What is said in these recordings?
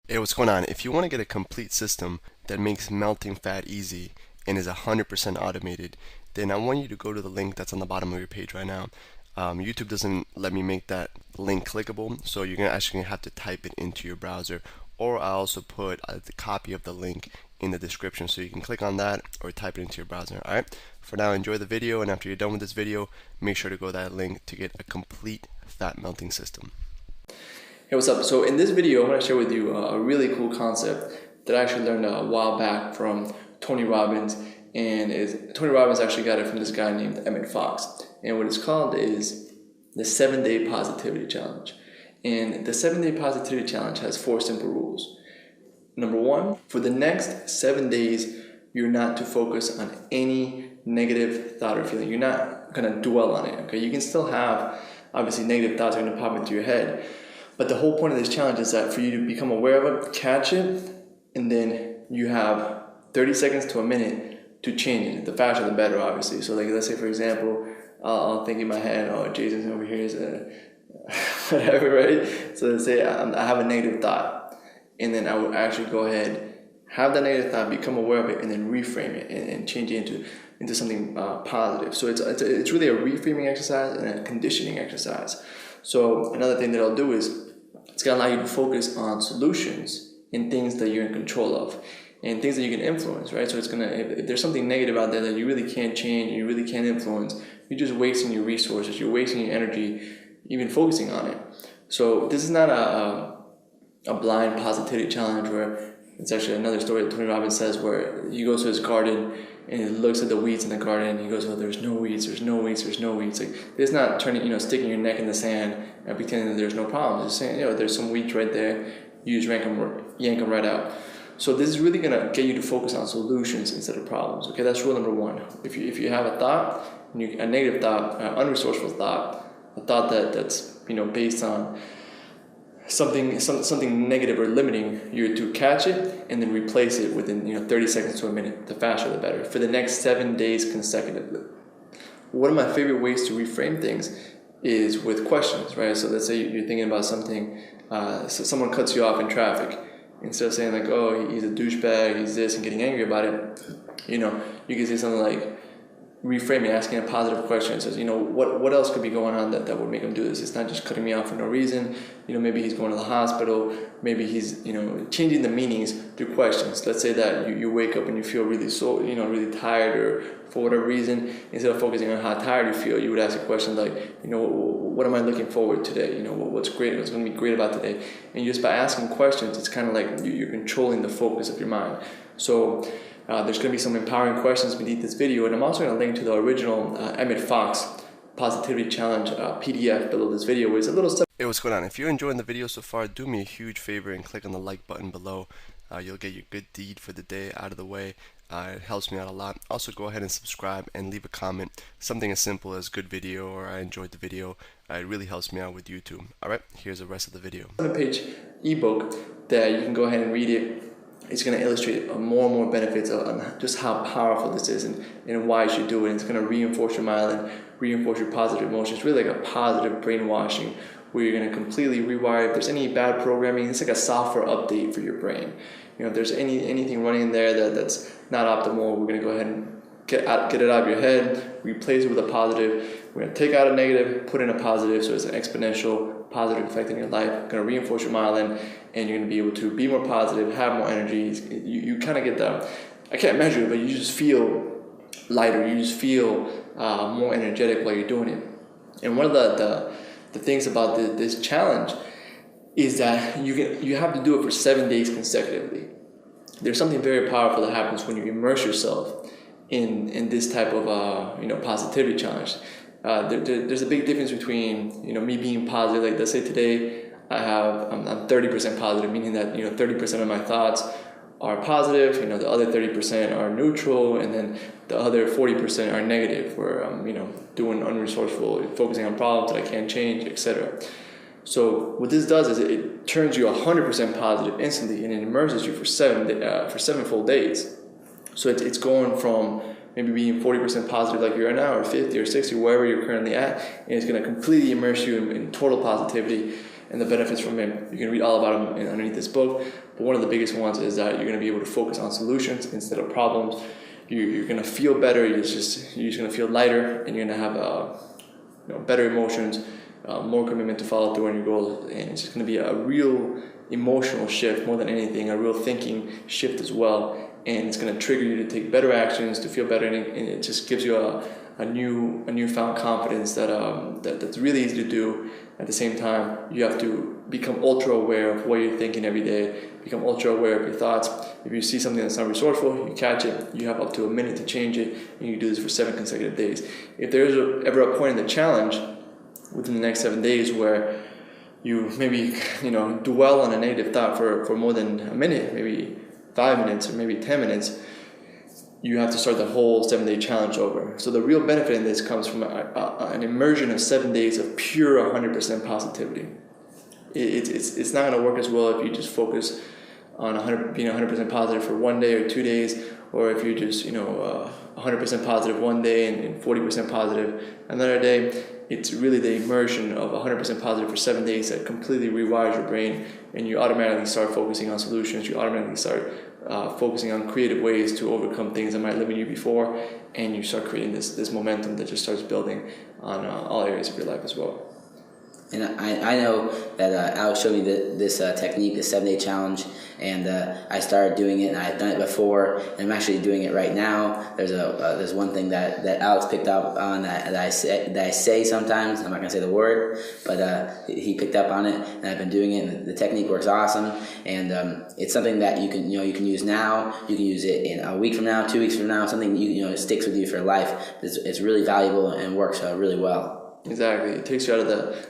Hey, what's going on? If you want to get a complete system that makes melting fat easy and is 100% automated, then I want you to go to the link that's on the bottom of your page right now. YouTube doesn't let me make that link clickable, so you're actually gonna have to type it into your browser, or I also put the copy of the link in the description so you can click on that or type it into your browser. Alright, for now, enjoy the video, and after you're done with this video, make sure to go to that link to get a complete fat melting system. Hey, what's up? So in this video, I'm going to share with you a really cool concept that I actually learned a while back from Tony Robbins. And Tony Robbins actually got it from this guy named Emmett Fox. And what it's called is the 7-Day Positivity Challenge. And the 7-Day Positivity Challenge has 4 simple rules. Number 1, for the next 7 days, you're not to focus on any negative thought or feeling. You're not going to dwell on it. Okay, you can still have, obviously, negative thoughts are going to pop into your head. But the whole point of this challenge is that for you to become aware of it, catch it, and then you have 30 seconds to a minute to change it. The faster the better, obviously. So like, let's say, for example, I'll think in my head, oh, Jason's over here is whatever, right? So let's say I have a negative thought, and then I would actually go ahead, have that negative thought, become aware of it, and then reframe it and change it into something positive. So it's really a reframing exercise and a conditioning exercise. So another thing that I'll do is it's going to allow you to focus on solutions and things that you're in control of and things that you can influence, right? So it's going to, if there's something negative out there that you really can't change, you really can't influence, you're just wasting your resources, you're wasting your energy, even focusing on it. So this is not a blind positivity challenge where it's actually another story that Tony Robbins says where he goes to his garden and he looks at the weeds in the garden and he goes, oh, there's no weeds, there's no weeds, there's no weeds. Like, it's not turning, sticking your neck in the sand and pretending that there's no problems. It's saying, there's some weeds right there. You just yank them right out. So this is really going to get you to focus on solutions instead of problems. Okay, that's rule number 1. If you have a thought, a negative thought, an unresourceful thought, a thought that's based on something negative or limiting, you're to catch it and then replace it within 30 seconds to a minute. The faster the better, for the next 7 days consecutively. One of my favorite ways to reframe things is with questions, right? So let's say you're thinking about something, so someone cuts you off in traffic. Instead of saying like, oh, he's a douchebag, he's this, and getting angry about it, you can say something like, reframing, asking a positive question. It says, what else could be going on that would make him do this? It's not just cutting me off for no reason. Maybe he's going to the hospital. Maybe he's, changing the meanings through questions. Let's say that you wake up and you feel really really tired, or for whatever reason, instead of focusing on how tired you feel, you would ask a question like, what am I looking forward to today? What's great? What's going to be great about today? And just by asking questions, it's kind of like you're controlling the focus of your mind. So there's going to be some empowering questions beneath this video, and I'm also going to link to the original Emmett Fox Positivity Challenge PDF below this video. It's a little stuff. Hey, what's going on? If you're enjoying the video so far, do me a huge favor and click on the like button below. You'll get your good deed for the day out of the way. It helps me out a lot. Also, go ahead and subscribe and leave a comment. Something as simple as good video or I enjoyed the video. It really helps me out with YouTube. Alright, here's the rest of the video. 7-page ebook that you can go ahead and read it. It's going to illustrate more and more benefits on just how powerful this is and why you should do it. It's going to reinforce your myelin, reinforce your positive emotions. It's really like a positive brainwashing where you're going to completely rewire. If there's any bad programming, it's like a software update for your brain. If there's anything running in there that's not optimal, we're going to go ahead and get it out of your head, replace it with a positive. We're going to take out a negative, put in a positive, so it's an exponential positive effect in your life. Going to reinforce your myelin, and you're going to be able to be more positive, have more energy. You kind of get the, I can't measure it, but you just feel lighter. You just feel more energetic while you're doing it. And one of the things about this challenge is that you have to do it for 7 days consecutively. There's something very powerful that happens when you immerse yourself in this type of positivity challenge. There's a big difference between me being positive. Like, let's say today I'm 30% positive, meaning that 30% of my thoughts are positive. The other 30% are neutral, and then the other 40% are negative, where I'm doing unresourceful, focusing on problems that I can't change, etc. So what this does is it turns you 100% positive instantly, and it immerses you for 7 full days. So it's going from maybe being 40% positive like you are now, or 50 or 60, wherever you're currently at, and it's going to completely immerse you in total positivity. and the benefits from it. You can read all about them underneath this book. But one of the biggest ones is that you're going to be able to focus on solutions instead of problems. You're going to feel better. You're just going to feel lighter, and you're going to have better emotions, more commitment to follow through on your goals, and it's just going to be a real emotional shift more than anything, a real thinking shift as well. And it's going to trigger you to take better actions, to feel better, and it just gives you a newfound confidence that's really easy to do. At the same time, you have to become ultra aware of what you're thinking every day, become ultra aware of your thoughts. If you see something that's not resourceful, you catch it, you have up to a minute to change it, and you do this for 7 consecutive days. If there's ever a point in the challenge within the next 7 days where you maybe dwell on a negative thought for more than a minute, maybe 5 minutes or maybe 10 minutes, you have to start the whole 7-day challenge over. So the real benefit in this comes from an immersion of 7 days of pure 100% positivity. It's not going to work as well if you just focus on being 100% positive for 1 day or 2 days, or if you're just 100% positive 1 day and 40% positive another day. It's really the immersion of 100% positive for 7 days that completely rewires your brain, and you automatically start focusing on solutions. You automatically start focusing on creative ways to overcome things that might limit you before, and you start creating this momentum that just starts building on all areas of your life as well. And I know that Alex showed me this technique, the 7-day challenge, and I started doing it, and I've done it before, and I'm actually doing it right now. There's one thing that Alex picked up on that I say sometimes. I'm not gonna say the word, but he picked up on it, and I've been doing it. And the technique works awesome, and it's something that you can use now. You can use it in a week from now, 2 weeks from now. Something it sticks with you for life. It's really valuable and works really well. Exactly. It takes you out of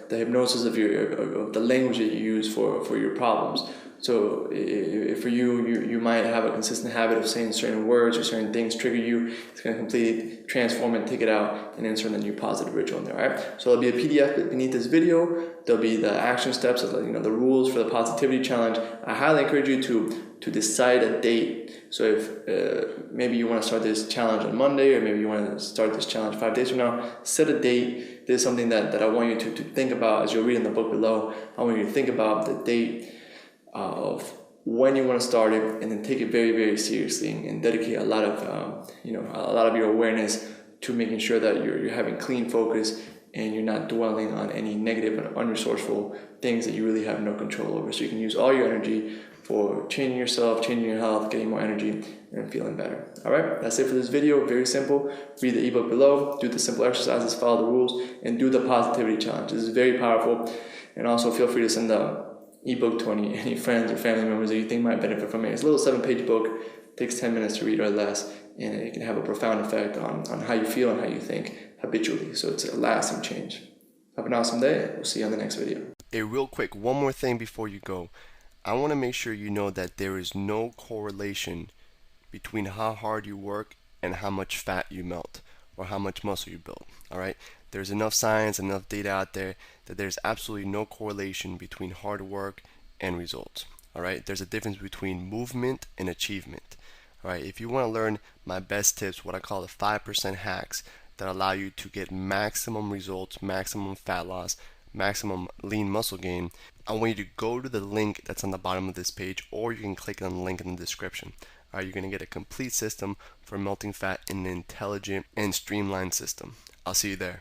the hypnosis of the language that you use for your problems. So if for you might have a consistent habit of saying certain words or certain things trigger you. It's going to completely transform and take it out and insert a new positive ritual in there. All right. So there'll be a PDF beneath this video. There'll be the action steps of the rules for the positivity challenge. I highly encourage you to decide a date. So if maybe you want to start this challenge on Monday, or maybe you want to start this challenge 5 days from now, set a date. This is something that I want you to think about as you'll read in the book below. I want you to think about the date of when you want to start it, and then take it very, very seriously, and dedicate a lot of your awareness to making sure that you're having clean focus, and you're not dwelling on any negative and unresourceful things that you really have no control over. So you can use all your energy for changing yourself, changing your health, getting more energy, and feeling better. All right, that's it for this video. Very simple. Read the ebook below, do the simple exercises, follow the rules, and do the positivity challenge. This is very powerful. And also feel free to send the ebook to any friends or family members that you think might benefit from it. It's a little 7-page book. It takes 10 minutes to read or less, and it can have a profound effect on how you feel and how you think habitually. So it's a lasting change. Have an awesome day. We'll see you on the next video. Hey, real quick, one more thing before you go. I want to make sure you know that there is no correlation between how hard you work and how much fat you melt or how much muscle you build. All right? There's enough science, enough data out there that there's absolutely no correlation between hard work and results. All right? There's a difference between movement and achievement. All right? If you want to learn my best tips, what I call the 5% hacks that allow you to get maximum results, maximum fat loss, maximum lean muscle gain, I want you to go to the link that's on the bottom of this page, or you can click on the link in the description. All right, you're going to get a complete system for melting fat in an intelligent and streamlined system. I'll see you there.